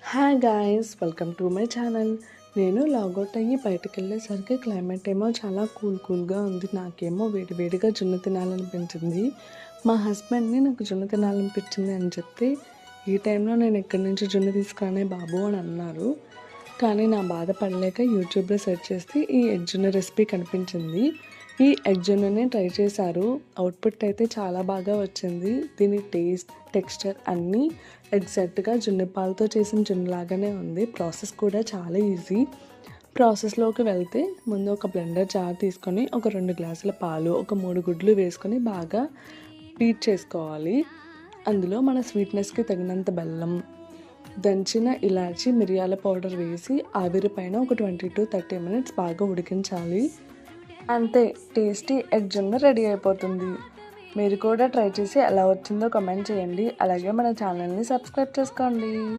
Hi guys, welcome to my channel. నేను logout అయ్యి బయటకు వెళ్ళేసరికి క్లైమేట్ ఏమో చాలా కూల్గా ఉంది. నాకేమో వేడివేడిగా జున్ను తినాలనిపించింది. మా హస్బెండ్ని నాకు జున్ను తినాలనిపించింది అని చెప్తే, ఈ టైంలో నేను ఎక్కడి నుంచి జున్ను తీసుకురానే బాబు అని అన్నారు. కానీ నా బాధ పడలేక యూట్యూబ్లో సెర్చ్ చేస్తే ఈ ఎగ్ జున్ను రెసిపీ కనిపించింది. ఈ ఎగ్ జున్నుని ట్రై చేశారు. అవుట్పుట్ అయితే చాలా బాగా వచ్చింది. దీని టేస్ట్, టెక్స్చర్ అన్నీ ఎగ్జాక్ట్గా జున్ను పాలతో చేసిన జున్ను లాగానే ఉంది. ప్రాసెస్ కూడా చాలా ఈజీ. ప్రాసెస్లోకి వెళ్తే ముందు ఒక బ్లెండర్ జార్ తీసుకొని ఒక 2 గ్లాసుల పాలు, ఒక 3 గుడ్లు వేసుకొని బాగా బీట్ చేసుకోవాలి. అందులో మన స్వీట్నెస్కి తగినంత బెల్లం, దంచిన ఇలాచి, మిరియాల పౌడర్ వేసి ఆవిరి పైన ఒక 20 to 30 minutes బాగా ఉడికించాలి. అంతే, టేస్టీ ఎగ్ జున్ను రెడీ అయిపోతుంది. మీరు కూడా ట్రై చేసి ఎలా వచ్చిందో కామెంట్ చేయండి. అలాగే మన ఛానల్ని సబ్స్క్రైబ్ చేసుకోండి.